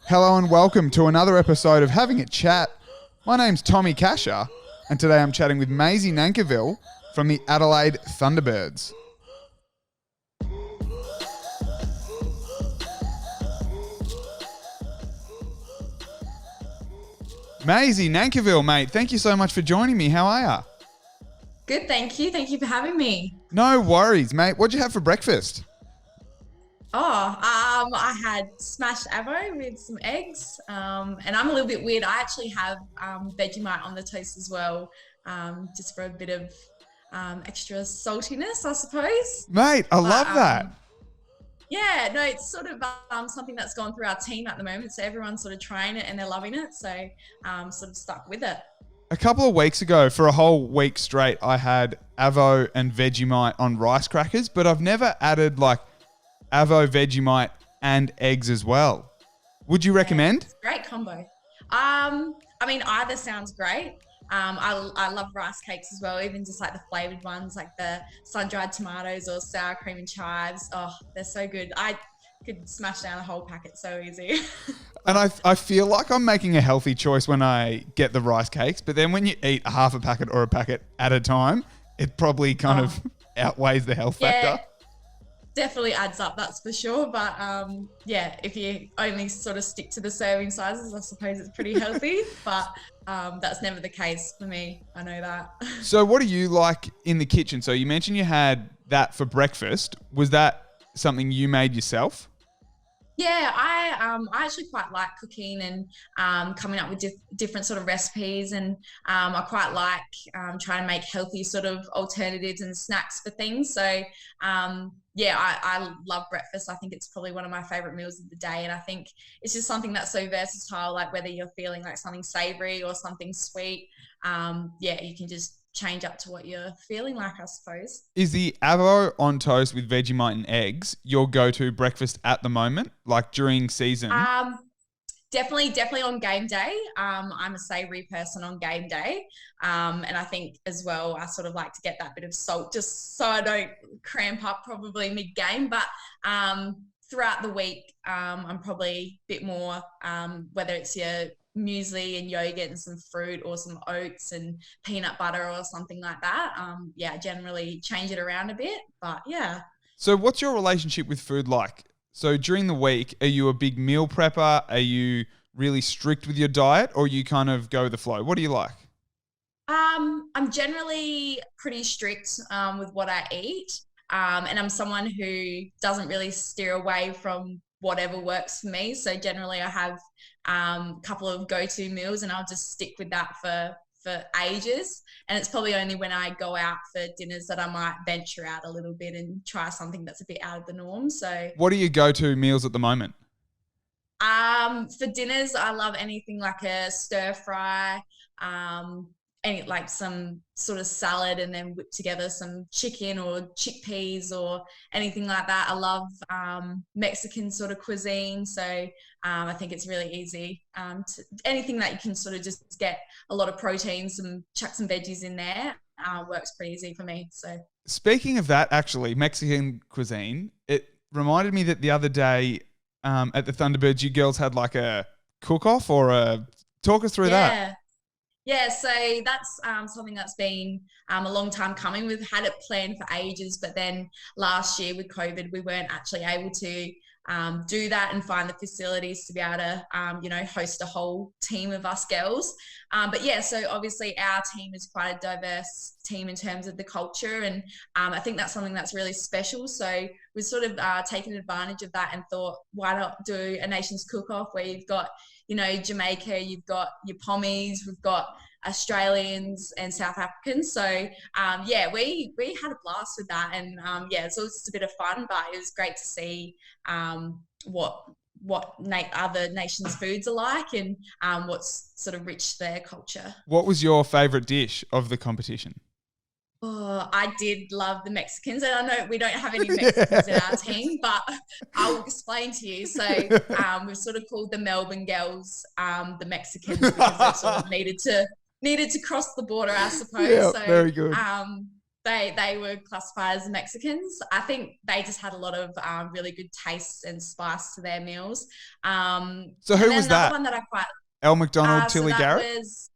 Hello and welcome to another episode of Having a Chat. My name's Tommy Casher, and today I'm chatting with Maisie Nankiville from the Adelaide Thunderbirds. Maisie Nankiville, mate, thank you so much for joining me. How are ya? Good, thank you. Thank you for having me. No worries, mate. What'd you have for breakfast? I had smashed avo with some eggs, and I'm a little bit weird. I actually have Vegemite on the toast as well, just for a bit of extra saltiness, I suppose. Mate, I love that. Yeah, no, it's sort of something that's gone through our team at the moment. So everyone's sort of trying it and they're loving it. So sort of stuck with it. A couple of weeks ago, for a whole week straight, I had avo and Vegemite on rice crackers, but I've never added like avo, Vegemite, and eggs as well. Would you recommend? Yeah, great combo. I mean, either sounds great. I love rice cakes as well, even just like the flavored ones, like the sun-dried tomatoes or sour cream and chives. Oh, they're so good. I could smash down a whole packet so easy. And I feel like I'm making a healthy choice when I get the rice cakes, but then when you eat a half a packet or a packet at a time, it probably kind of outweighs the health factor. Definitely adds up, that's for sure. But yeah, if you only sort of stick to the serving sizes, I suppose it's pretty healthy. But that's never the case for me. I know that. So what do you like in the kitchen? So you mentioned you had that for breakfast. Was that something you made yourself? Yeah, I actually quite like cooking and coming up with different sort of recipes, and I quite like trying to make healthy sort of alternatives and snacks for things. So yeah, I love breakfast. I think it's probably one of my favorite meals of the day, and I think it's just something that's so versatile. Like whether you're feeling like something savory or something sweet, yeah, you can just change up to what you're feeling like, I suppose. Is the avo on toast with Vegemite and eggs your go-to breakfast at the moment, like during season? Definitely on game day. I'm a savoury person on game day. And I think as well, I sort of like to get that bit of salt just so I don't cramp up probably mid-game. But throughout the week, I'm probably a bit more, whether it's your muesli and yogurt and some fruit or some oats and peanut butter or something like that. Yeah, generally change it around a bit. But yeah. So what's your relationship with food like? So during the week, are you a big meal prepper? Are you really strict with your diet, or you kind of go with the flow? What do you like? I'm generally pretty strict with what I eat. And I'm someone who doesn't really steer away from whatever works for me. So generally I have a couple of go-to meals and I'll just stick with that for ages. And it's probably only when I go out for dinners that I might venture out a little bit and try something that's a bit out of the norm. So what are your go-to meals at the moment? for dinners, I love anything like a stir fry, any like some sort of salad, and then whip together some chicken or chickpeas or anything like that. I love Mexican sort of cuisine, so I think it's really easy. Anything that you can sort of just get a lot of protein, chuck some veggies in there, works pretty easy for me. So speaking of that, actually, Mexican cuisine, it reminded me that the other day at the Thunderbirds, you girls had like a cook-off or talk us through that. Yeah, so that's something that's been a long time coming. We've had it planned for ages, but then last year with COVID, we weren't actually able to do that and find the facilities to be able to, host a whole team of us girls. But yeah, so obviously our team is quite a diverse team in terms of the culture, and I think that's something that's really special. So we've sort of taken advantage of that and thought, why not do a nations cook-off where you've got, Jamaica, you've got your Pommies, we've got Australians and South Africans. So yeah, we had a blast with that, and so it's just a bit of fun, but it was great to see what other nations' foods are like, and what's sort of rich their culture. What was your favourite dish of the competition? Oh, I did love the Mexicans, and I know we don't have any Mexicans in our team, but I'll explain to you. So we've sort of called the Melbourne girls the Mexicans because they sort of needed to cross the border, I suppose. Yeah, so, very good. they were classified as Mexicans. I think they just had a lot of really good taste and spice to their meals. So who was that? One that I quite Elle McDonald, Tilly so that Garrett? was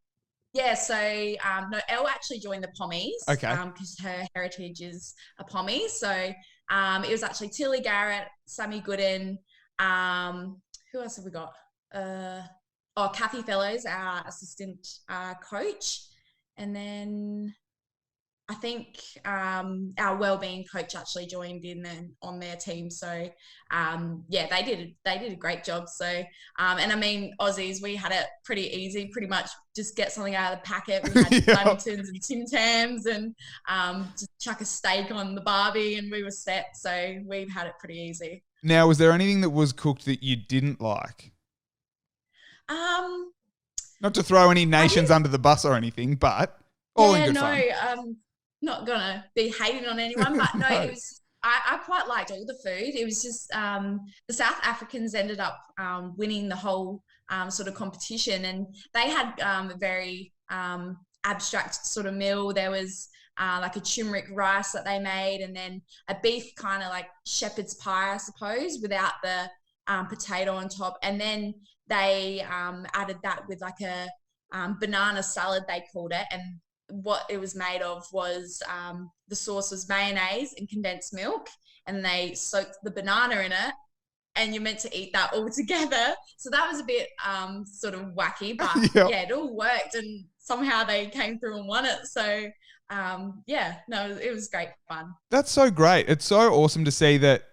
yeah. So no, Elle actually joined the Pommies. Okay. Because her heritage is a Pommie. So it was actually Tilly Garrett, Sammy Gooden. Who else have we got? Kathy Fellows, our assistant coach, and then I think our wellbeing coach actually joined in on their team. So they did a great job. So and I mean Aussies, we had it pretty easy. Pretty much just get something out of the packet. We had Lamingtons and Tim Tams, and just chuck a steak on the barbie, and we were set. So we've had it pretty easy. Now, was there anything that was cooked that you didn't like? Not to throw any nations under the bus or anything, but all in good fun. Not gonna be hating on anyone, but no, it was. I quite liked all the food. It was just the South Africans ended up winning the whole sort of competition, and they had a very abstract sort of meal. There was like a turmeric rice that they made, and then a beef kind of like shepherd's pie, I suppose, without the potato on top, and then they added that with like a banana salad, they called it, and what it was made of was the sauce was mayonnaise and condensed milk, and they soaked the banana in it, and you're meant to eat that all together. So that was a bit sort of wacky, but it all worked, and somehow they came through and won it. So it was great fun. That's so great. It's so awesome to see that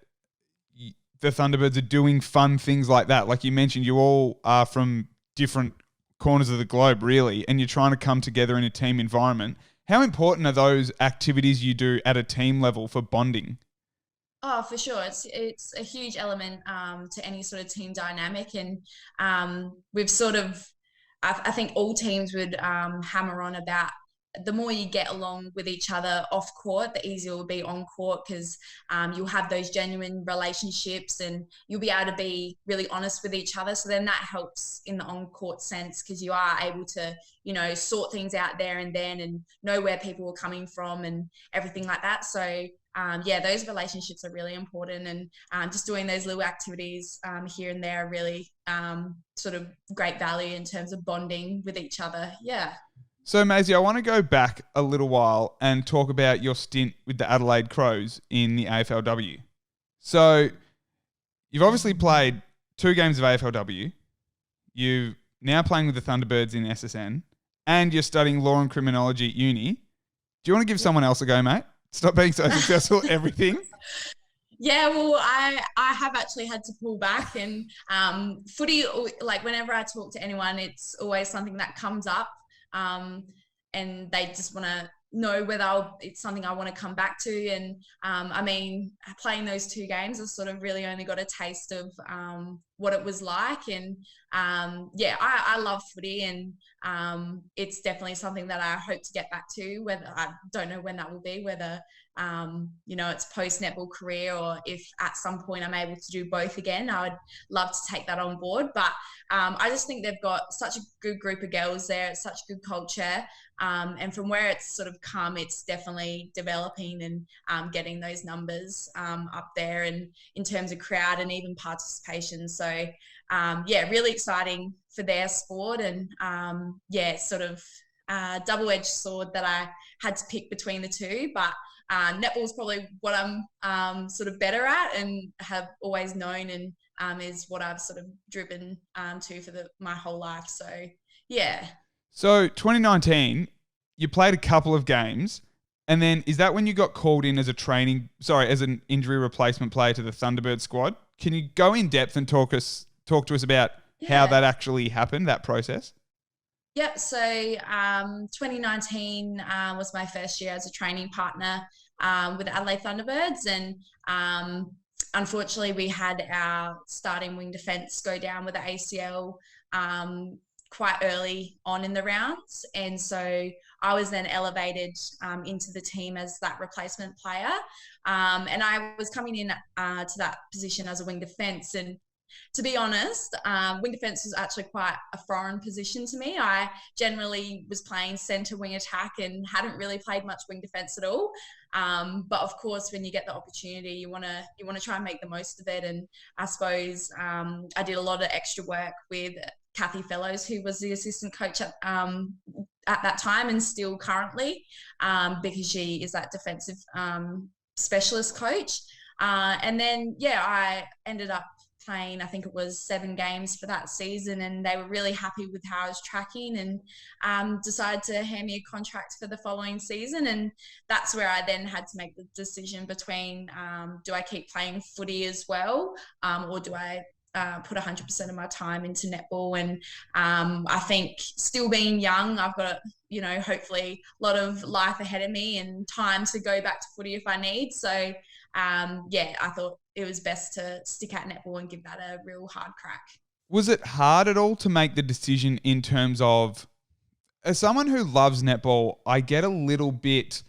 the Thunderbirds are doing fun things like that. Like you mentioned, you all are from different corners of the globe, really, and you're trying to come together in a team environment. How important are those activities you do at a team level for bonding? Oh, for sure. It's a huge element to any sort of team dynamic, and we've sort of, I think all teams would hammer on about the more you get along with each other off court, the easier it will be on court, because you'll have those genuine relationships and you'll be able to be really honest with each other. So then that helps in the on court sense, because you are able to, sort things out there and then, and know where people are coming from and everything like that. So those relationships are really important, and just doing those little activities here and there are really sort of great value in terms of bonding with each other. Yeah. So, Maisie, I want to go back a little while and talk about your stint with the Adelaide Crows in the AFLW. So, you've obviously played 2 games of AFLW. You're now playing with the Thunderbirds in SSN, and you're studying law and criminology at uni. Do you want to give someone else a go, mate? Stop being so successful at everything. Yeah, well, I have actually had to pull back, and footy, like whenever I talk to anyone, it's always something that comes up. And they just want to know whether it's something I want to come back to. And I mean, playing those 2 games, I sort of really only got a taste of what it was like. And I love footy, and it's definitely something that I hope to get back to. Whether I don't know when that will be, whether it's post netball career, or if at some point I'm able to do both again. I would love to take that on board. But I just think they've got such a good group of girls there. It's such good culture. And from where it's sort of come, it's definitely developing and getting those numbers up there, and in terms of crowd and even participation. So really exciting for their sport, and sort of double-edged sword that I had to pick between the two. But netball is probably what I'm sort of better at and have always known, and is what I've sort of driven to for my whole life. So, yeah. So 2019, you played a couple of games, and then is that when you got called in as an injury replacement player to the Thunderbird squad? Can you go in depth and talk to us about how that actually happened, that process? Yep. So 2019 was my first year as a training partner with the Adelaide Thunderbirds, and unfortunately we had our starting wing defence go down with the ACL quite early on in the rounds, and so I was then elevated into the team as that replacement player, and I was coming in to that position as a wing defence, and to be honest, wing defence was actually quite a foreign position to me. I generally was playing centre wing attack and hadn't really played much wing defence at all. But of course, when you get the opportunity, you want to try and make the most of it. And I suppose I did a lot of extra work with Kathy Fellows, who was the assistant coach at that time and still currently, because she is that defensive specialist coach. And then, I ended up playing, I think it was 7 games for that season, and they were really happy with how I was tracking and decided to hand me a contract for the following season. And that's where I then had to make the decision between do I keep playing footy as well, or do I put 100% of my time into netball. And I think still being young, I've got, hopefully a lot of life ahead of me and time to go back to footy if I need. So, I thought it was best to stick at netball and give that a real hard crack. Was it hard at all to make the decision in terms of, as someone who loves netball, I get a little bit,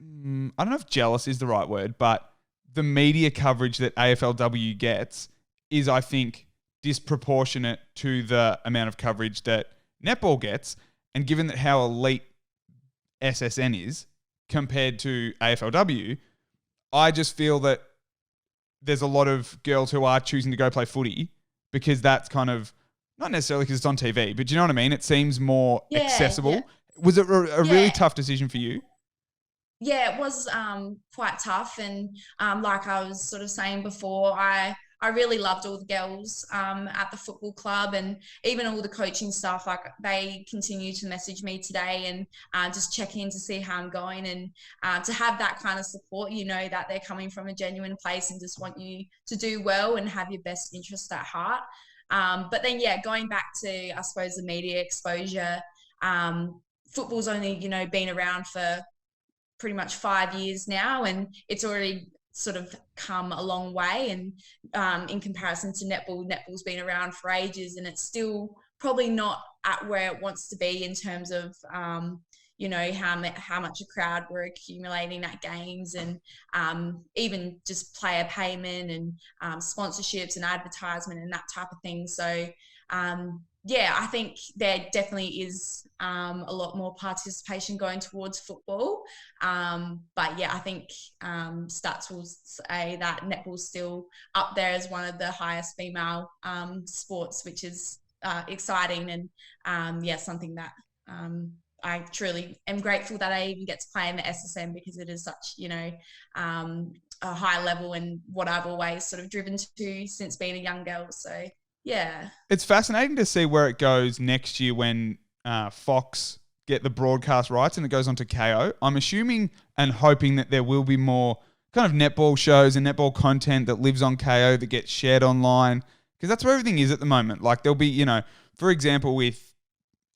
I don't know if jealous is the right word, but the media coverage that AFLW gets is, I think, disproportionate to the amount of coverage that netball gets. And given that how elite SSN is compared to AFLW, I just feel that there's a lot of girls who are choosing to go play footy because that's kind of, not necessarily because it's on TV, but do you know what I mean? It seems more accessible. Yeah. Was it a really tough decision for you? Yeah, it was quite tough. And like I was sort of saying before, I really loved all the girls at the football club, and even all the coaching staff. Like, they continue to message me today and just check in to see how I'm going, and to have that kind of support, that they're coming from a genuine place and just want you to do well and have your best interest at heart. But then, going back to, I suppose, the media exposure, football's only, been around for pretty much 5 years now, and it's already sort of come a long way. And in comparison to netball's been around for ages, and it's still probably not at where it wants to be in terms of how much a crowd we're accumulating at games, and even just player payment and sponsorships and advertisement and that type of thing. So I think there definitely is a lot more participation going towards football. But I think stats will say that netball's still up there as one of the highest female sports, which is exciting, and something that I truly am grateful that I even get to play in the SSN, because it is such, a high level, and what I've always sort of driven to since being a young girl. So, yeah. It's fascinating to see where it goes next year when Fox get the broadcast rights and it goes on to KO. I'm assuming and hoping that there will be more kind of netball shows and netball content that lives on KO that gets shared online, because that's where everything is at the moment. Like, there'll be, for example, with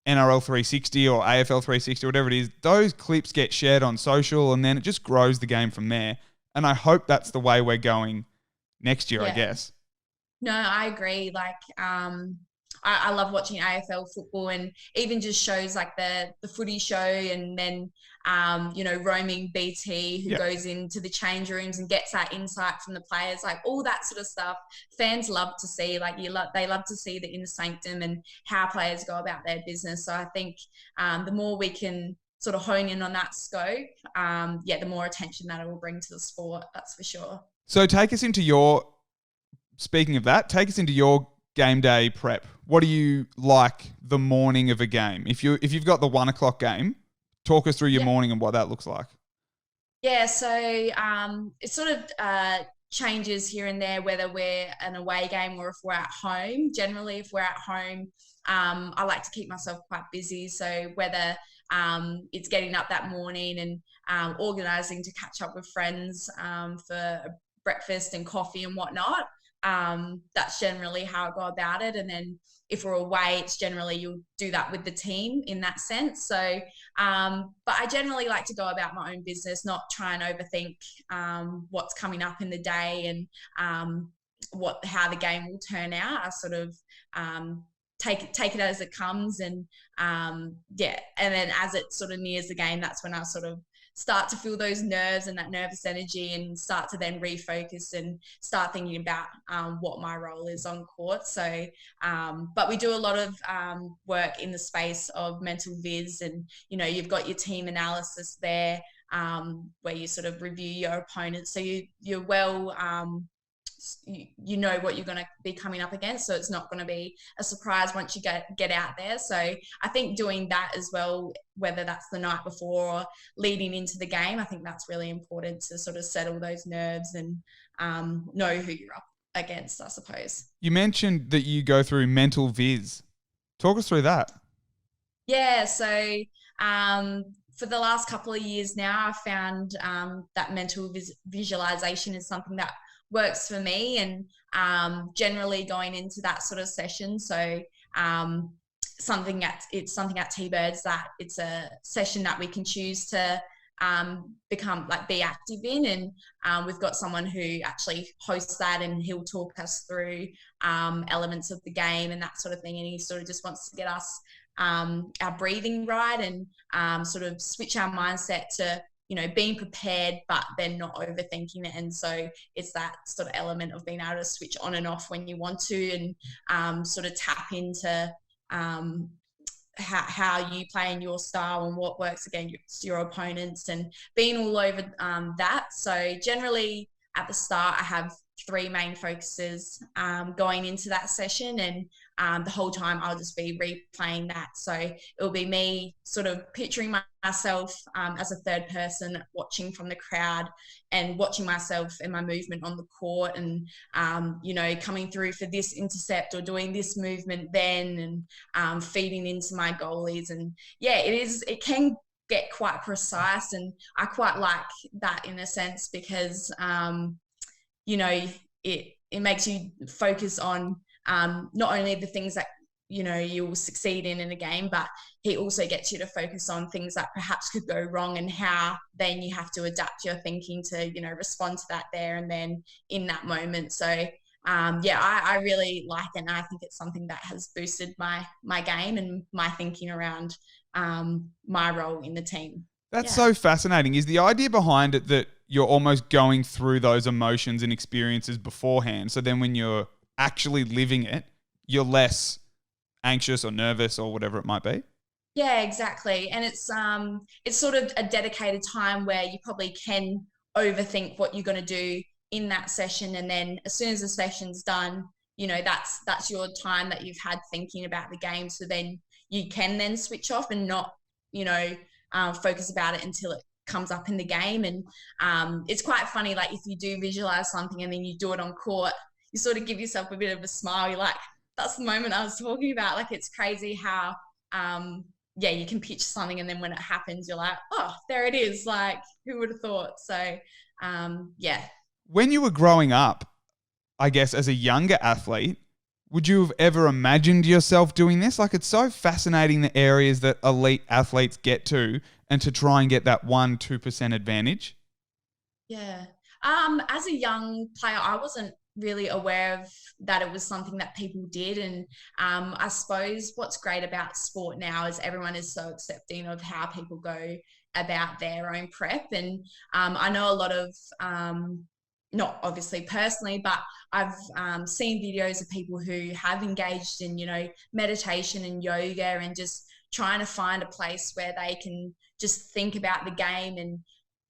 NRL 360 or AFL 360 or whatever it is, those clips get shared on social, and then it just grows the game from there. And I hope that's the way we're going next year, I guess. No, I agree. Like, I love watching AFL football, and even just shows like the footy show, and then, roaming BT who goes into the change rooms and gets that insight from the players, like all that sort of stuff. Fans love to see, like they love to see the inner sanctum and how players go about their business. So I think the more we can sort of hone in on that scope, the more attention that it will bring to the sport. That's for sure. So speaking of that, take us into your game day prep. What do you like the morning of a game? If you've got the 1 o'clock game, talk us through your morning and what that looks like. Yeah, so it sort of changes here and there, whether we're an away game or if we're at home. Generally, if we're at home, I like to keep myself quite busy. So whether it's getting up that morning and organising to catch up with friends for breakfast and coffee and whatnot, that's generally how I go about it. And then if we're away, it's generally you'll do that with the team in that sense. So, but I generally like to go about my own business, not try and overthink what's coming up in the day and how the game will turn out. I sort of take it as it comes, and and then as it sort of nears the game, that's when I sort of start to feel those nerves and that nervous energy, and start to then refocus and start thinking about what my role is on court. So, but we do a lot of work in the space of mental viz, and, you know, you've got your team analysis there, where you sort of review your opponents. So you're well, you know what you're going to be coming up against, so it's not going to be a surprise once you get out there. So I think doing that as well, whether that's the night before or leading into the game, I think that's really important to sort of settle those nerves and know who you're up against, I suppose. You mentioned that you go through mental viz. Talk us through that. Yeah, so for the last couple of years now, I've found that mental visualization is something that works for me, and generally going into that sort of session. So it's something at T-Birds that it's a session that we can choose to be active in, and we've got someone who actually hosts that, and he'll talk us through elements of the game and that sort of thing, and he sort of just wants to get us our breathing right, and sort of switch our mindset to, you know, being prepared, but then not overthinking it. And so it's that sort of element of being able to switch on and off when you want to, and sort of tap into how you play in your style and what works against your opponents, and being all over that. So generally at the start, I have 3 main focuses going into that session, and the whole time I'll just be replaying that. So it'll be me sort of picturing myself as a third person, watching from the crowd and watching myself and my movement on the court, and you know, coming through for this intercept or doing this movement then, and feeding into my goalies. And yeah, it can get quite precise, and I quite like that in a sense, because you know, it makes you focus on not only the things that, you know, you'll succeed in a game, but he also gets you to focus on things that perhaps could go wrong, and how then you have to adapt your thinking to, you know, respond to that there and then in that moment. So yeah, I really like it, and I think it's something that has boosted my game and my thinking around my role in the team. That's so fascinating. Is the idea behind it that you're almost going through those emotions and experiences beforehand, so then when you're actually living it, you're less anxious or nervous or whatever it might be? Yeah, exactly. And it's sort of a dedicated time where you probably can overthink what you're going to do in that session, and then as soon as the session's done, you know, that's your time that you've had thinking about the game. So then you can then switch off and not, you know, focus about it until it comes up in the game. And it's quite funny, like if you do visualize something and then you do it on court, you sort of give yourself a bit of a smile. You're like, that's the moment I was talking about. Like, it's crazy how yeah, you can picture something, and then when it happens, you're like, oh, there it is. Like, who would have thought? So yeah. When you were growing up, I guess as a younger athlete, would you have ever imagined yourself doing this? Like, it's so fascinating, the areas that elite athletes get to, and to try and get that 1-2% advantage. Yeah. As a young player, I wasn't really aware of that it was something that people did. And I suppose what's great about sport now is everyone is so accepting of how people go about their own prep. And I know a lot of not obviously personally, but I've seen videos of people who have engaged in, you know, meditation and yoga, and just trying to find a place where they can just think about the game,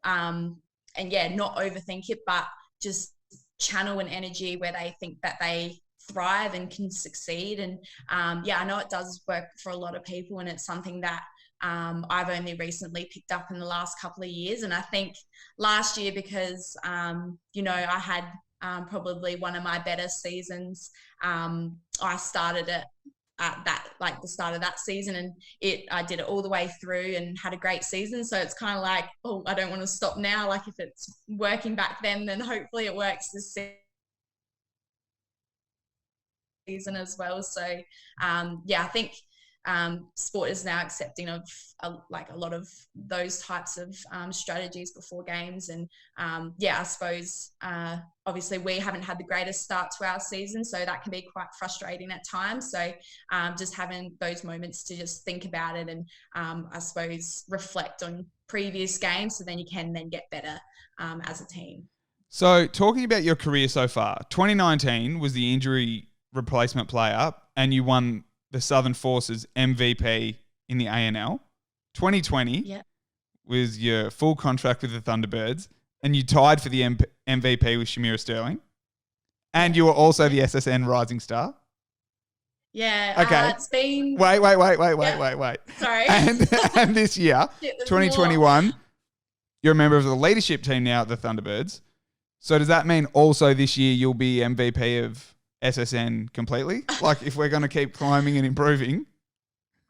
and yeah, not overthink it, but just channel an energy where they think that they thrive and can succeed. And yeah, I know it does work for a lot of people, and it's something that I've only recently picked up in the last couple of years. And I think last year, because you know, I had probably one of my better seasons, I started it at that, like the start of that season, and I did it all the way through and had a great season. So it's kind of like, oh, I don't want to stop now. Like, if it's working back then hopefully it works this season as well. So yeah, I think sport is now accepting of a lot of those types of strategies before games. And I suppose obviously we haven't had the greatest start to our season, so that can be quite frustrating at times. So just having those moments to just think about it and I suppose reflect on previous games, so then you can then get better as a team. So talking about your career so far, 2019 was the injury replacement player and you won the Southern Forces MVP in the ANL. 2020 was your full contract with the Thunderbirds and you tied for the MVP with Shamira Sterling. And you were also the SSN Rising Star. Yeah. Okay. It's been... Wait. Sorry. And this year, 2021, you're a member of the leadership team now at the Thunderbirds. So does that mean also this year you'll be MVP of SSN completely? Like if we're going to keep climbing and improving?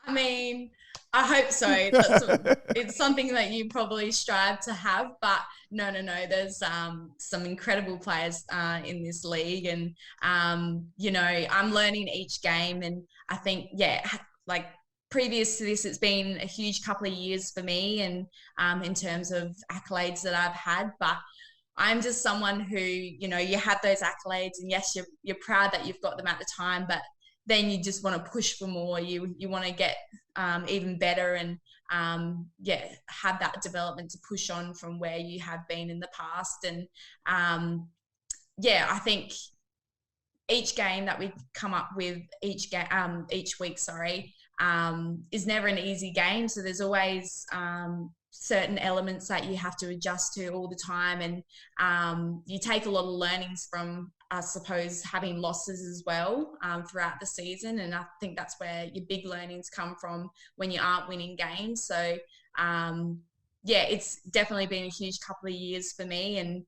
I mean, I hope so. It's something that you probably strive to have, but no. There's some incredible players in this league, and I'm learning each game, and I think previous to this, it's been a huge couple of years for me, and in terms of accolades that I've had, but I'm just someone who, you have those accolades and yes, you're proud that you've got them at the time, but then you just want to push for more. You want to get even better and, have that development to push on from where you have been in the past. And, I think each game that we come up with each week, is never an easy game. So there's always certain elements that you have to adjust to all the time, and you take a lot of learnings from, I suppose, having losses as well throughout the season, and I think that's where your big learnings come from when you aren't winning games. So it's definitely been a huge couple of years for me, and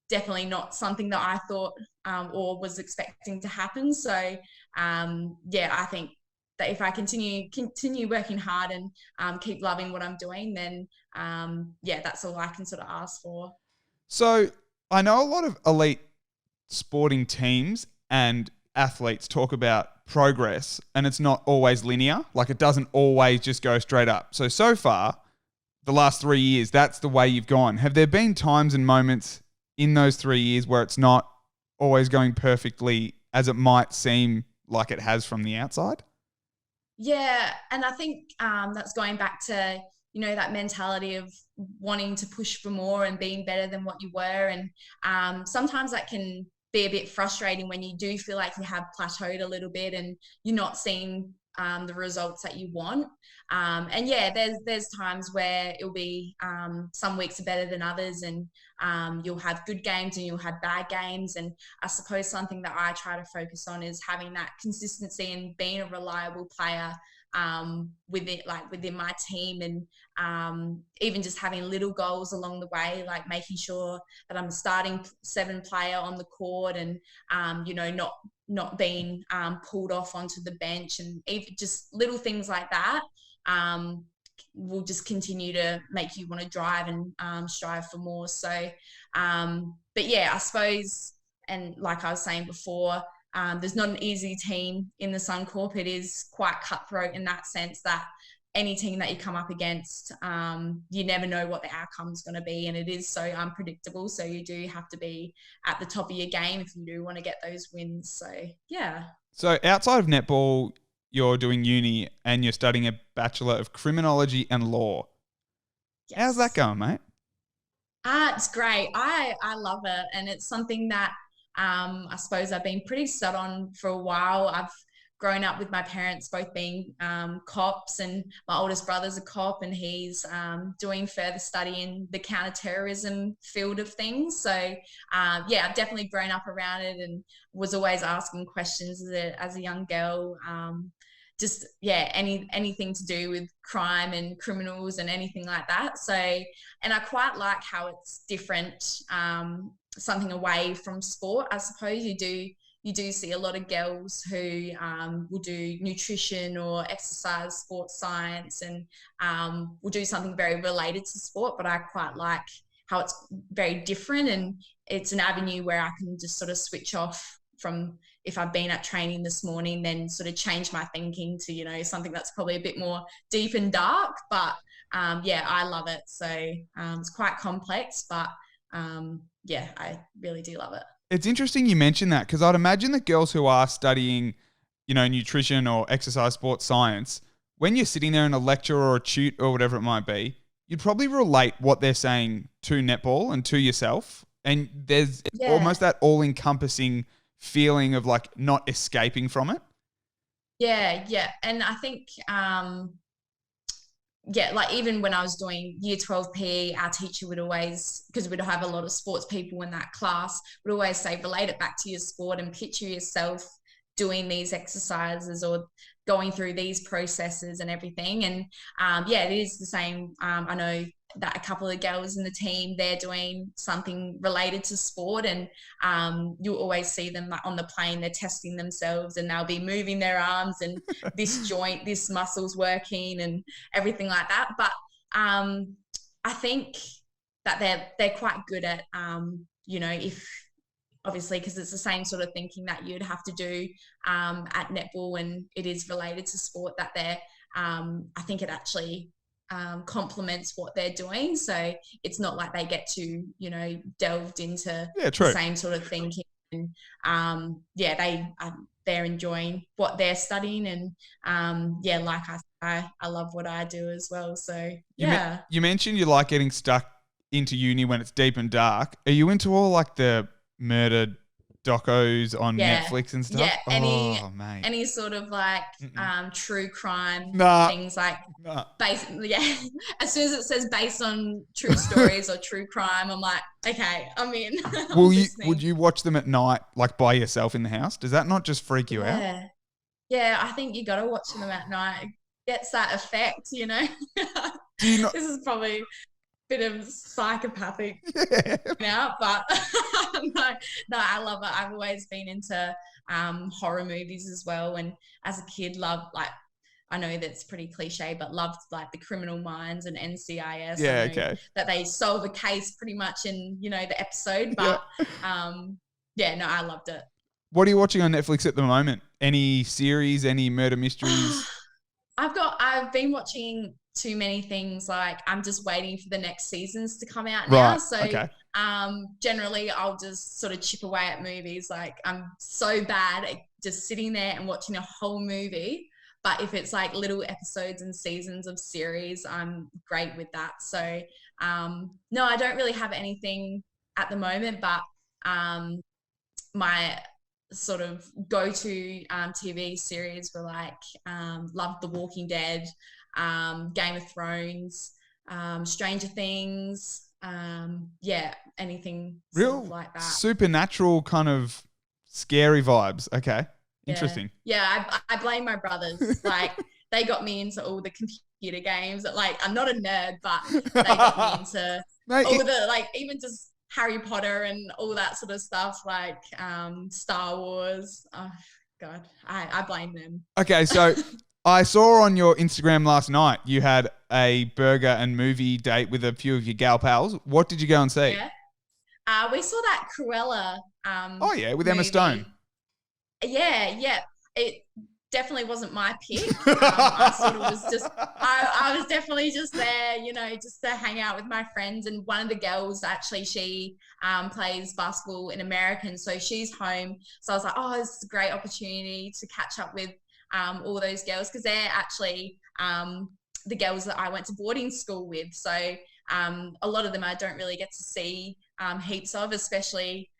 definitely not something that I thought or was expecting to happen. So I think that if I continue working hard and keep loving what I'm doing, then that's all I can sort of ask for. So I know a lot of elite sporting teams and athletes talk about progress, and it's not always linear. Like it doesn't always just go straight up. So far, the last 3 years, that's the way you've gone. Have there been times and moments in those 3 years where it's not always going perfectly as it might seem like it has from the outside? Yeah, and I think that's going back to, that mentality of wanting to push for more and being better than what you were. And sometimes that can be a bit frustrating when you do feel like you have plateaued a little bit and you're not seeing the results that you want. There's times where it'll be some weeks are better than others, and you'll have good games and you'll have bad games. And I suppose something that I try to focus on is having that consistency and being a reliable player within my team, and even just having little goals along the way, like making sure that I'm a starting 7 player on the court, and not being pulled off onto the bench, and even just little things like that will just continue to make you want to drive and strive for more. So I suppose, and like I was saying before, there's not an easy team in the Suncorp. It is quite cutthroat in that sense that any team that you come up against, you never know what the outcome's going to be, and it is so unpredictable. So you do have to be at the top of your game if you do want to get those wins. So, yeah. So outside of netball, you're doing uni and you're studying a Bachelor of Criminology and Law. Yes. How's that going, mate? It's great. I love it, and it's something that I suppose I've been pretty set on for a while. I've grown up with my parents both being cops, and my oldest brother's a cop, and he's doing further study in the counterterrorism field of things. So I've definitely grown up around it and was always asking questions as a young girl. Anything to do with crime and criminals and anything like that. So, and I quite like how it's different, something away from sport. I suppose you do see a lot of girls who will do nutrition or exercise, sports science, and will do something very related to sport, but I quite like how it's very different, and it's an avenue where I can just sort of switch off from if I've been at training this morning, then sort of change my thinking to, you know, something that's probably a bit more deep and dark. But yeah, I love it. So it's quite complex, but yeah, I really do love it. It's interesting you mentioned that, because I'd imagine that girls who are studying, you know, nutrition or exercise, sports science, when you're sitting there in a lecture or a tute or whatever it might be, you'd probably relate what they're saying to netball and to yourself. And there's almost that all-encompassing feeling of like not escaping from it. Yeah. And I think, like even when I was doing year 12 PE, our teacher would always, because we'd have a lot of sports people in that class, would always say, relate it back to your sport and picture yourself doing these exercises or going through these processes and everything. And yeah, it is the same. I know that a couple of girls in the team, they're doing something related to sport, and you'll always see them like on the plane, they're testing themselves and they'll be moving their arms and this joint, this muscle's working and everything like that. But I think that they're quite good at, you know, if obviously, because it's the same sort of thinking that you'd have to do at netball, and it is related to sport, that they're, I think it actually complements what they're doing. So it's not like they get to, you know, delved into the same sort of thinking. And yeah, they're enjoying what they're studying, and yeah, like I love what I do as well. So yeah. You mentioned you like getting stuck into uni when it's deep and dark. Are you into all like the murder docos on Netflix and stuff? Yeah, any sort of like true crime things, like basically, yeah. As soon as it says based on true stories or true crime, I'm like, okay, I'm in. Would you watch them at night, like by yourself in the house? Does that not just freak you out? Yeah, I think you got to watch them at night. It gets that effect, you know. This is probably bit of psychopathic now, but no, I love it. I've always been into horror movies as well, and as a kid loved, like, I know that's pretty cliche, but loved like the Criminal Minds and NCIS. That they solve a case pretty much in, you know, the episode, but I loved it. What are you watching on Netflix at the moment? Any series, any murder mysteries? I've been watching too many things. Like, I'm just waiting for the next seasons to come out now. So generally I'll just sort of chip away at movies. Like, I'm so bad at just sitting there and watching a whole movie. But if it's like little episodes and seasons of series, I'm great with that. So no, I don't really have anything at the moment, but my sort of go-to TV series were like loved The Walking Dead, Game of Thrones, Stranger Things, anything real like that. Supernatural kind of scary vibes. Okay, interesting. Yeah, I blame my brothers. Like, they got me into all the computer games. Like, I'm not a nerd, but they got me into all the, like, even just Harry Potter and all that sort of stuff, like Star Wars. Oh God, I blame them. Okay, so I saw on your Instagram last night you had a burger and movie date with a few of your gal pals. What did you go and see? Yeah, we saw that Cruella. With Emma Stone. Yeah. It definitely wasn't my pick. I sort of was just, I was definitely just there, you know, just to hang out with my friends. And one of the girls, actually, she plays basketball in American, so she's home. So I was like, oh, this is a great opportunity to catch up with all those girls, because they're actually the girls that I went to boarding school with. So a lot of them I don't really get to see heaps of, especially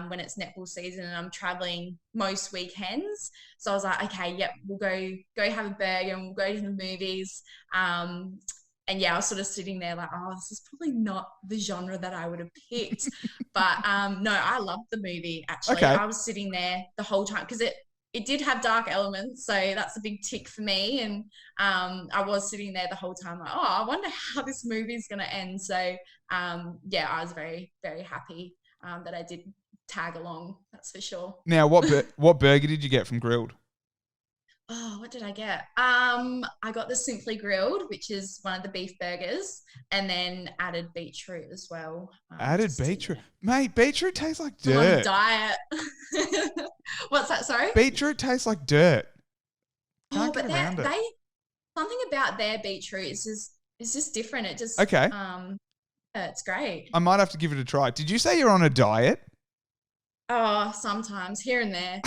when it's netball season and I'm traveling most weekends. So I was like, okay, we'll go have a burger and we'll go to the movies. And yeah, I was sort of sitting there like, oh, this is probably not the genre that I would have picked. But no, I loved the movie, actually. Okay. I was sitting there the whole time, because it did have dark elements, so that's a big tick for me. And I was sitting there the whole time like, oh, I wonder how this movie is going to end. So I was very, very happy that I did tag along, that's for sure. Now, what burger did you get from Grilled? Oh, what did I get? I got the Simply Grilled, which is one of the beef burgers, and then added beetroot as well. Added Just to, beetroot. Mate, beetroot tastes like I'm on a dirt. diet. What's that? Sorry. Beetroot tastes like dirt. Oh, Can't get but around it. they something about their beetroot is just different. It just Okay. yeah, it's great. I might have to give it a try. Did you say you're on a diet? Oh, sometimes here and there.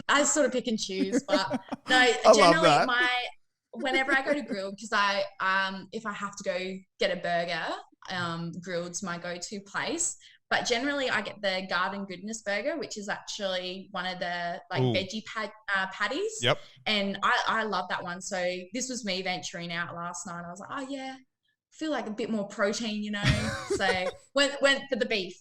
I sort of pick and choose, but no, I generally love that. whenever I go to grill, because I if I have to go get a burger, grilled's my go-to place. But generally I get the Garden Goodness burger, which is actually one of the like Ooh. veggie patties. Yep. And I love that one. So this was me venturing out last night. I was like, oh yeah, feel like a bit more protein, you know. So went for the beef.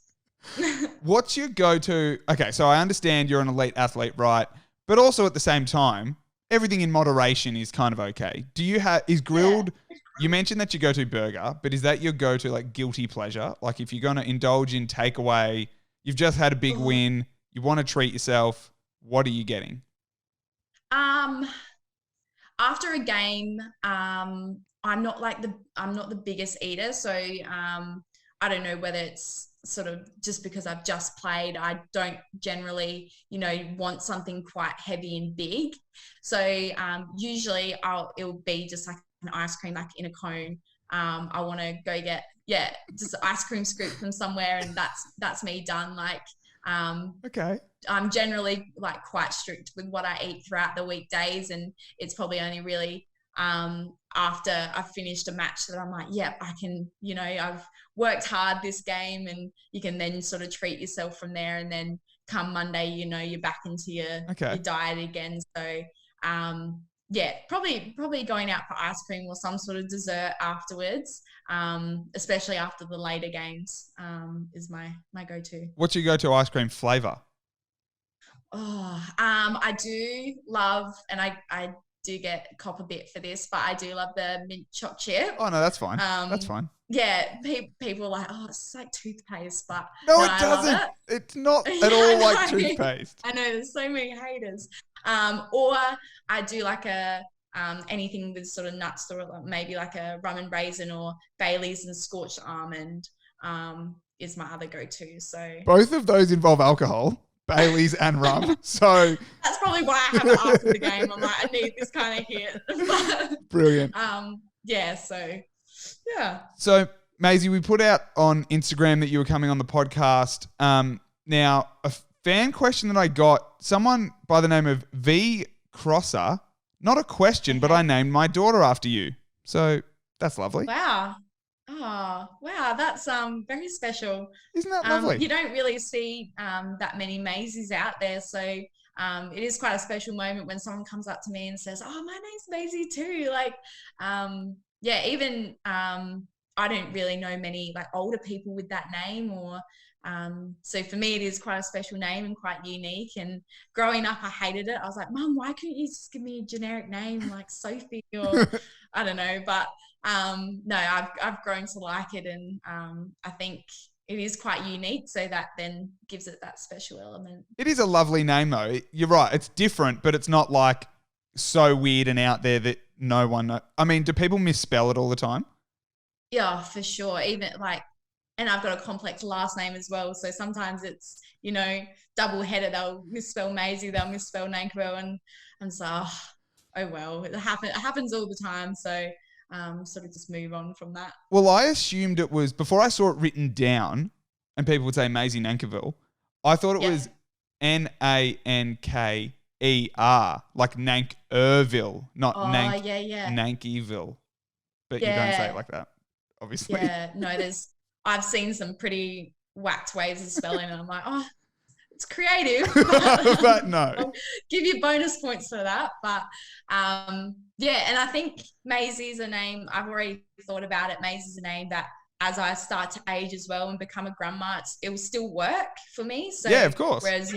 What's your go-to? Okay, so I understand you're an elite athlete, right? But also at the same time, everything in moderation is kind of okay. Do you have, is grilled, you mentioned that you go to burger, but is that your go-to like guilty pleasure? Like if you're going to indulge in takeaway, you've just had a big win, you want to treat yourself, what are you getting? After a game, I'm not the biggest eater, so I don't know whether it's sort of just because I've just played. I don't generally, want something quite heavy and big. So usually it'll be just like an ice cream, like in a cone. I want to go get just ice cream scoop from somewhere, and that's me done. Like Okay. I'm generally like quite strict with what I eat throughout the weekdays, and it's probably only really after I've finished a match that I'm like, yeah, I can, I've worked hard this game, and you can then sort of treat yourself from there. And then come Monday, you're back into your diet again. So yeah, probably going out for ice cream or some sort of dessert afterwards, especially after the later games, is my go-to. What's your go-to ice cream flavor? Oh, I do love, and I do get cop a bit for this, but I do love the mint choc chip. Oh no, that's fine. That's fine. Yeah, people are like, oh, it's like toothpaste, but no, it doesn't. It's not at all like toothpaste. I know, there's so many haters. Or I do like a anything with sort of nuts, or maybe like a rum and raisin or Bailey's and scorched almond is my other go-to. So both of those involve alcohol. Bailey's and rum. So that's probably why I have it after the game. I'm like, I need this kind of hit. Brilliant. Yeah, so yeah. So Maisie, we put out on Instagram that you were coming on the podcast. Now, a fan question that I got, someone by the name of V Crosser, not a question, but I named my daughter after you. So that's lovely. Wow. Oh, wow, that's very special. Isn't that lovely? You don't really see that many Maisies out there, so it is quite a special moment when someone comes up to me and says, "Oh, my name's Maisie too." Like, yeah, even I don't really know many like older people with that name, or so for me it is quite a special name and quite unique. And growing up, I hated it. I was like, "Mum, why couldn't you just give me a generic name like Sophie or I don't know?" But no, I've grown to like it, and I think it is quite unique, so that then gives it that special element. It is a lovely name though. You're right. It's different, but it's not like so weird and out there that no one knows. I mean, do people misspell it all the time? Yeah, for sure. Even like, and I've got a complex last name as well, so sometimes it's double-headed. They'll misspell Maisie, they'll misspell Nankivell, and so oh well, it happens all the time. So sort of just move on from that. Well, I assumed it was, before I saw it written down and people would say Maisie Nankiville, I thought it was Nanker, like Nankerville, not Nankiville. But you don't say it like that, obviously. Yeah, no, I've seen some pretty whacked ways of spelling, and I'm like, oh, it's creative, but no. I'll give you bonus points for that. But yeah, and I think Maisie's a name, I've already thought about it. Maisie's a name that as I start to age as well and become a grandma, it will still work for me. So yeah, of course. Whereas,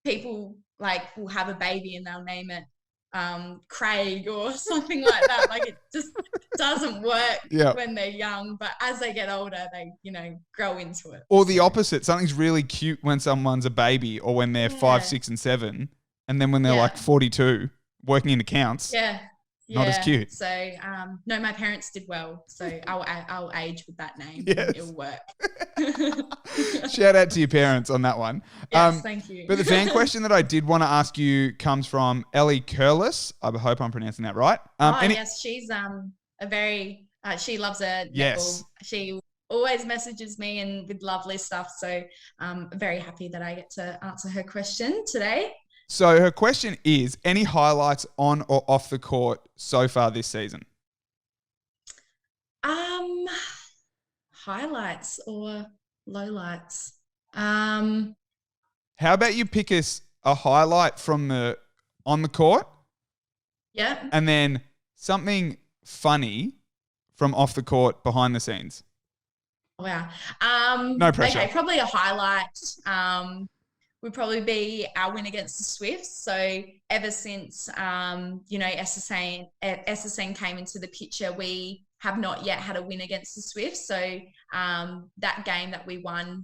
people like will have a baby and they'll name it Craig or something like that. Like it just doesn't work when they're young, but as they get older, they, grow into it. Or the opposite. Something's really cute when someone's a baby or when they're 5, 6, and 7. And then when they're like 42, working in accounts. Yeah. Not as cute. So, no, my parents did well. So I'll age with that name. Yes. It'll work. Shout out to your parents on that one. Yes, thank you. But the fan question that I did want to ask you comes from Ellie Curlis. I hope I'm pronouncing that right. Yes, she's she loves a netball. Yes. She always messages me and with lovely stuff. So I'm very happy that I get to answer her question today. So her question is, any highlights on or off the court so far this season? Highlights or lowlights? How about you pick us a highlight from on the court? Yeah. And then something funny from off the court behind the scenes. Wow. No pressure. Okay, probably a highlight would probably be our win against the Swifts. So ever since SSN came into the picture, we have not yet had a win against the Swifts. So that game that we won,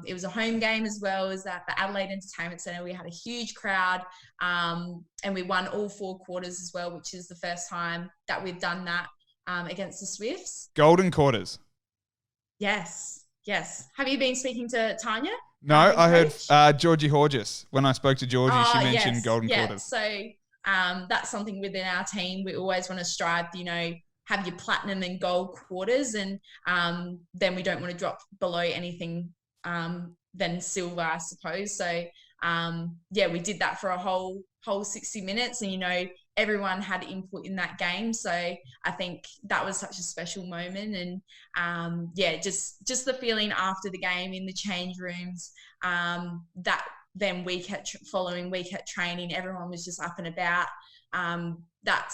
it was a home game as well as at the Adelaide Entertainment Centre. We had a huge crowd and we won all 4 quarters as well, which is the first time that we've done that against the Swifts. Golden quarters. Yes. Have you been speaking to Tanya? No, I heard Georgie Horgis. When I spoke to Georgie, she mentioned golden quarters. So that's something within our team. We always want to strive, have your platinum and gold quarters, and then we don't want to drop below anything than silver, I suppose. So we did that for a whole 60 minutes, and everyone had input in that game. So I think that was such a special moment. And just the feeling after the game in the change rooms, that then we kept training. Everyone was just up and about. That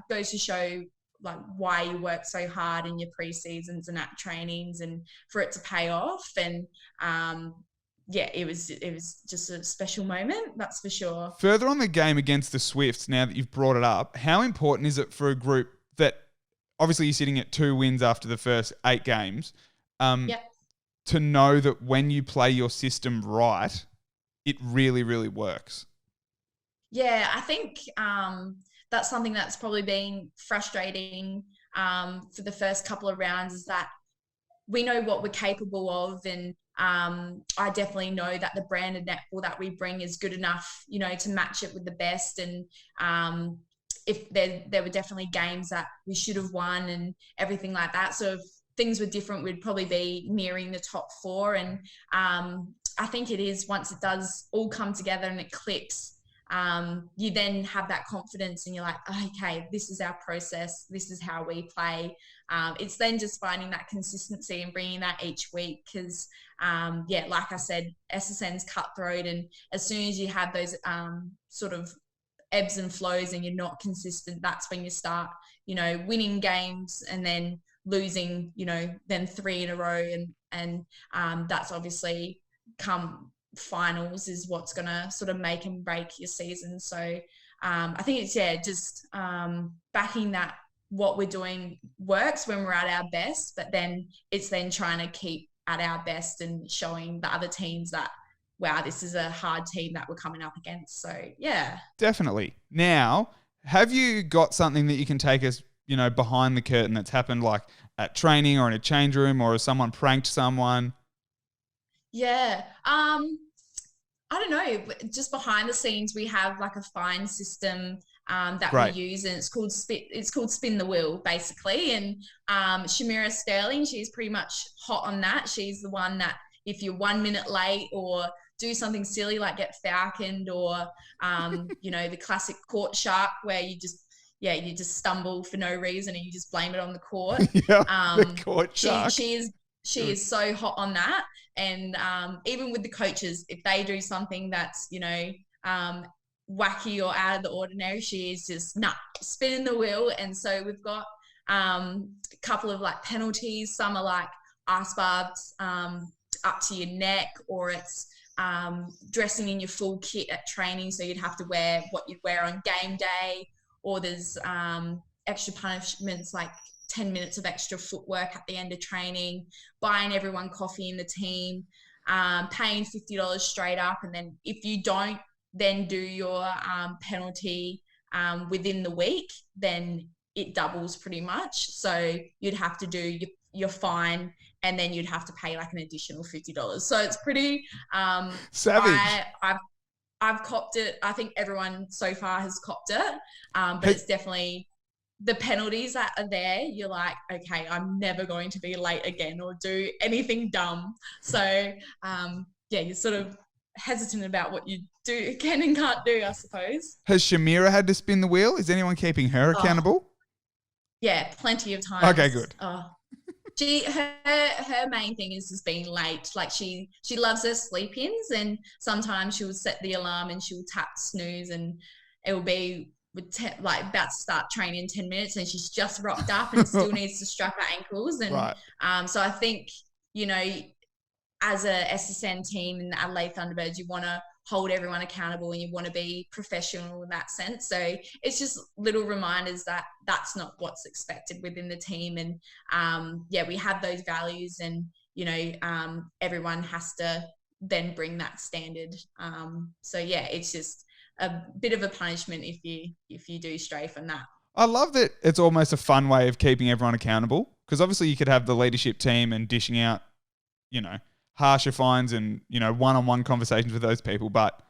goes to show like why you work so hard in your pre-seasons and at trainings, and for it to pay off. And it was just a special moment, that's for sure. Further on the game against the Swifts, now that you've brought it up, how important is it for a group that obviously you're sitting at 2 wins after the first 8 games, to know that when you play your system right, it really, really works? Yeah, I think that's something that's probably been frustrating for the first couple of rounds, is that we know what we're capable of, and I definitely know that the brand of netball that we bring is good enough, to match it with the best. And if there were definitely games that we should have won and everything like that. So if things were different, we'd probably be nearing the top 4. And I think it is, once it does all come together and it clicks, you then have that confidence and you're like, okay, this is our process. This is how we play. It's then just finding that consistency and bringing that each week, because, like I said, SSN's cutthroat, and as soon as you have those sort of ebbs and flows and you're not consistent, that's when you start, winning games and then losing, then 3 in a row. And that's obviously come finals is what's going to sort of make and break your season. So I think it's, just backing that what we're doing works when we're at our best, but then it's then trying to keep at our best and showing the other teams that, wow, this is a hard team that we're coming up against. So, yeah. Definitely. Now, have you got something that you can take us, behind the curtain that's happened, like at training or in a change room, or has someone pranked someone? Yeah. I don't know. Just behind the scenes, we have like a fine system that we use, and it's called Spin the Wheel, basically. And Shamira Sterling, she's pretty much hot on that. She's the one that if you're 1 minute late or do something silly like get falconed, or the classic court shark where you just stumble for no reason and you just blame it on the court. The court shark. She is so hot on that. And even with the coaches, if they do something that's, wacky or out of the ordinary, she is just, spinning the wheel. And so we've got a couple of like penalties. Some are like ice baths up to your neck, or it's dressing in your full kit at training. So you'd have to wear what you'd wear on game day, or there's extra punishments like 10 minutes of extra footwork at the end of training, buying everyone coffee in the team, paying $50 straight up. And then if you don't then do your penalty, within the week, then it doubles pretty much. So you'd have to do your fine, and then you'd have to pay like an additional $50. So it's pretty savage. I've copped it. I think everyone so far has copped it, but it's definitely the penalties that are there. You're like, okay, I'm never going to be late again or do anything dumb. So you're sort of hesitant about what you can and can't do, I suppose. Has Shamira had to spin the wheel? Is anyone keeping her accountable? Yeah, plenty of times. Okay, good. Her main thing is being late. Like she loves her sleep-ins, and sometimes she'll set the alarm and she'll tap snooze, and it will be like about to start training in 10 minutes, and she's just rocked up and still needs to strap her ankles. And right. So I think, as a SSN team in the Adelaide Thunderbirds, you want to hold everyone accountable and you want to be professional in that sense. So it's just little reminders that that's not what's expected within the team. And we have those values, and, everyone has to then bring that standard. It's just a bit of a punishment if you do stray from that. I love that it's almost a fun way of keeping everyone accountable, because obviously you could have the leadership team and dishing out, harsher fines and, one-on-one conversations with those people. But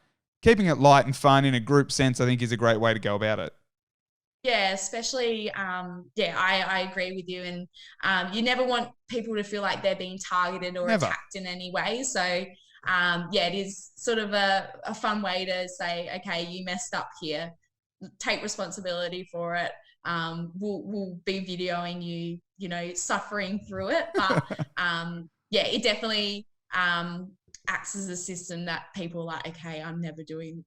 keeping it light and fun in a group sense, I think, is a great way to go about it. Yeah, especially, I agree with you. And you never want people to feel like they're being targeted or attacked in any way. So, it is sort of a fun way to say, okay, you messed up here. Take responsibility for it. We'll be videoing you, suffering through it. But, it definitely acts as a system that people are like, okay, I'm never going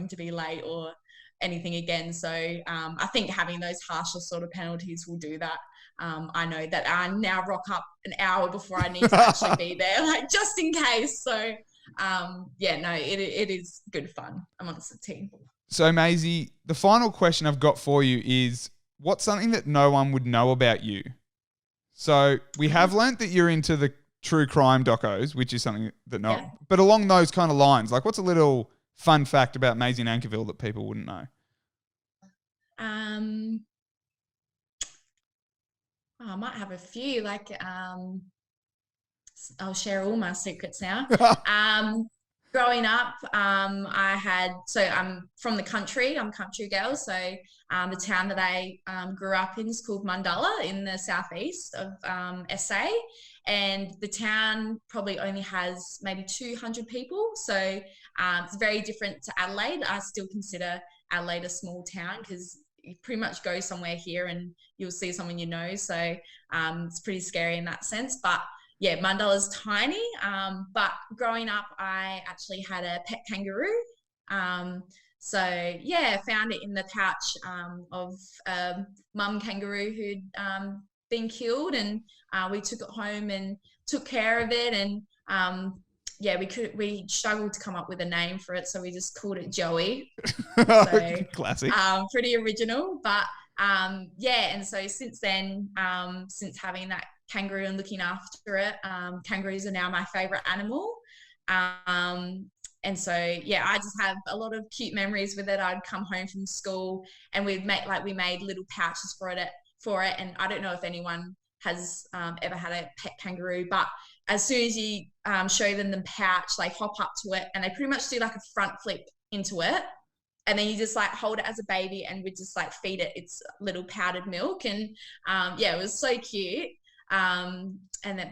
to be late or anything again. So I think having those harsher sort of penalties will do that. I know that I now rock up an hour before I need to actually be there, just in case. So it is good fun amongst the team. So Maisie, the final question I've got for you is, what's something that no one would know about you? So we have learnt that you're into the true crime docos, which is something that but along those kind of lines, what's a little fun fact about Maisie Nankiville that people wouldn't know? I might have a few. I'll share all my secrets now. Growing up, I'm from the country. I'm a country girl. So the town that I grew up in is called Mundalla in the southeast of SA. And the town probably only has maybe 200 people. So it's very different to Adelaide. I still consider Adelaide a small town, because you pretty much go somewhere here and you'll see someone you know. So it's pretty scary in that sense. But yeah, Mundalla's tiny. But growing up, I actually had a pet kangaroo. Found it in the pouch of mum kangaroo who'd been killed, and we took it home and took care of it. And we struggled to come up with a name for it, so we just called it Joey. So, classic. Pretty original, but and so since then, since having that kangaroo and looking after it, kangaroos are now my favorite animal. And so, I just have a lot of cute memories with it. I'd come home from school and we made little pouches for it. And I don't know if anyone has ever had a pet kangaroo, but as soon as you show them the pouch, they hop up to it and they pretty much do like a front flip into it. And then you just hold it as a baby, and we just feed it its little powdered milk. And it was so cute. It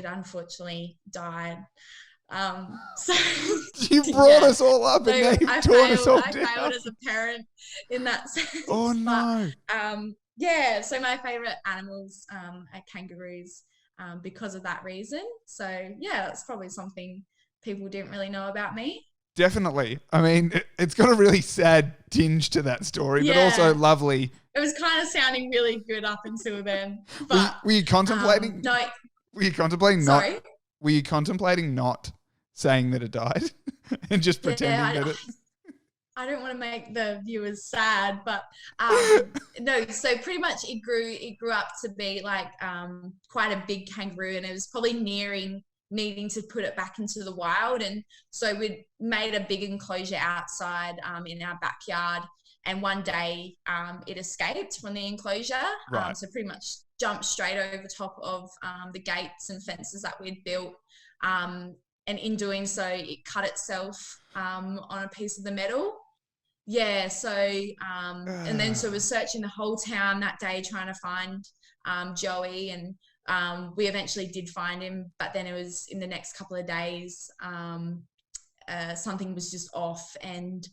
unfortunately died. So you brought us all up, and then you tore us all down. I failed as a parent in that sense. Oh no! But, so my favorite animals are kangaroos because of that reason. So that's probably something people didn't really know about me. Definitely. I mean, it's got a really sad tinge to that story, but also lovely. It was kind of sounding really good up until then. But were you contemplating? No. Were you contemplating Sorry? not? Were you contemplating not saying that it died and just pretending that it? I don't want to make the viewers sad, but no. So pretty much it grew up to be quite a big kangaroo, and it was probably needing to put it back into the wild. And so we made a big enclosure outside in our backyard, And one day it escaped from the enclosure. Right. So pretty much jumped straight over the top of the gates and fences that we'd built. And in doing so, it cut itself on a piece of the metal. Yeah, so and then so we're searching the whole town that day trying to find Joey, and we eventually did find him, but then it was in the next couple of days something was just off, and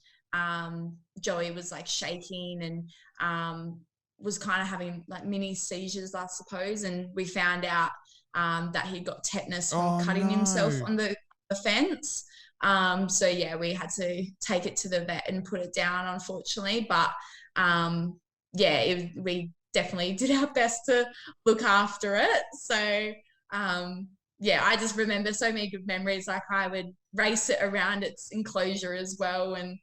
Joey was like shaking and was kind of having like mini seizures, I suppose, and we found out that he got tetanus from cutting himself on the fence. So yeah, we had to take it to the vet and put it down, unfortunately. But we definitely did our best to look after it. So I just remember so many good memories. Like I would race it around its enclosure as well, and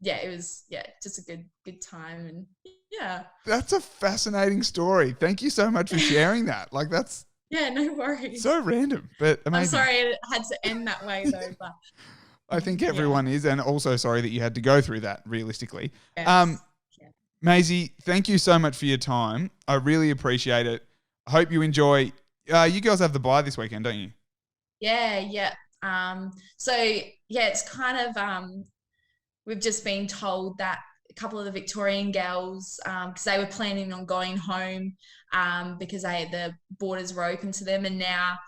it was just a good time. And that's a fascinating story. Thank you so much for sharing that. Like that's. Yeah, no worries. So random, but amazing. I'm sorry it had to end that way though, but I think everyone is, and also sorry that you had to go through that realistically. Yes. Maisie, thank you so much for your time. I really appreciate it. I hope you enjoy. You girls have the bye this weekend, don't you? Yeah. It's kind of we've just been told that a couple of the Victorian girls, because they were planning on going home because the borders were open to them, and now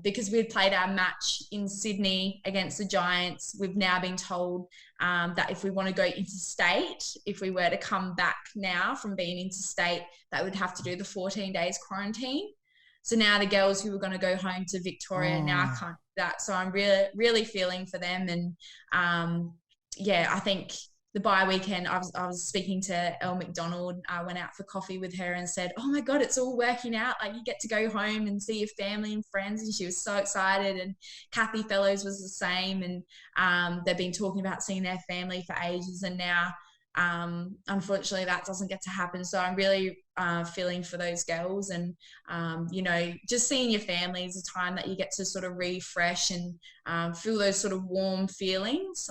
because we had played our match in Sydney against the Giants, we've now been told that if we want to go interstate, if we were to come back now from being interstate, that we'd have to do the 14 days quarantine. So now the girls who were going to go home to Victoria now can't do that. So I'm really, really feeling for them. And I think the bye weekend, I was speaking to Elle McDonald. I went out for coffee with her and said, "Oh my God, it's all working out. Like you get to go home and see your family and friends." And she was so excited. And Kathy Fellows was the same. And they've been talking about seeing their family for ages. And now, unfortunately, that doesn't get to happen. So I'm really feeling for those girls. And, just seeing your family is a time that you get to sort of refresh and feel those sort of warm feelings.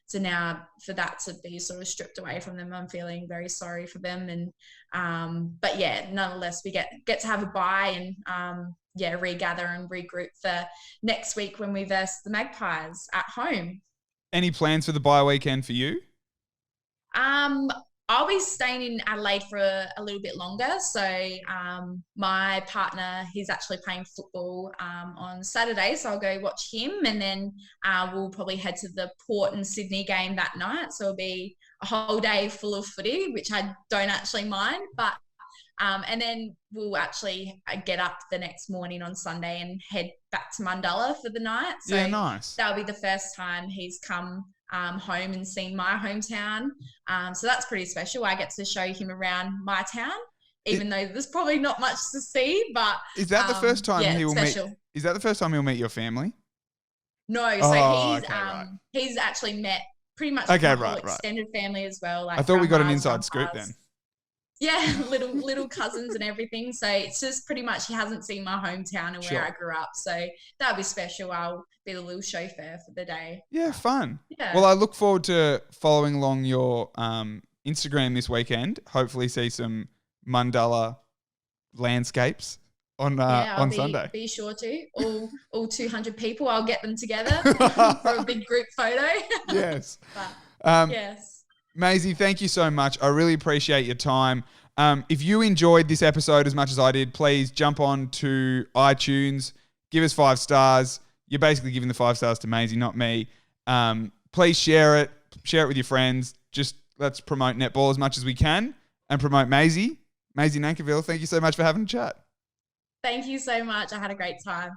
So now for that to be sort of stripped away from them, I'm feeling very sorry for them. And nonetheless, we get to have a bye and regather and regroup for next week when we verse the Magpies at home. Any plans for the bye weekend for you? I'll be staying in Adelaide for a little bit longer. So my partner, he's actually playing football on Saturday, so I'll go watch him, and then we'll probably head to the Port and Sydney game that night. So it'll be a whole day full of footy, which I don't actually mind. But and then we'll actually get up the next morning on Sunday and head back to Mundalla for the night. So nice. That'll be the first time he's come home and seen my hometown. So that's pretty special. I get to show him around my town, even though there's probably not much to see. But is that the first time he will special. meet? Is that the first time he'll meet your family? No, so he's actually met pretty much the whole extended family as well. Like I thought we got an inside scoop then. Yeah, little cousins and everything. So it's just pretty much he hasn't seen my hometown and where I grew up. So that'll be special. I'll be the little chauffeur for the day. Yeah, fun. Yeah. Well, I look forward to following along your Instagram this weekend. Hopefully see some Mundalla landscapes on Sunday. Be sure to. All 200 people, I'll get them together for a big group photo. Yes. Yes. Maisie, thank you so much. I really appreciate your time. If you enjoyed this episode as much as I did, please jump on to iTunes, give us 5 stars. You're basically giving the 5 stars to Maisie, not me. Please share it with your friends. Just let's promote netball as much as we can and promote Maisie Nankiville. Thank you so much for having a chat. Thank you so much. I had a great time.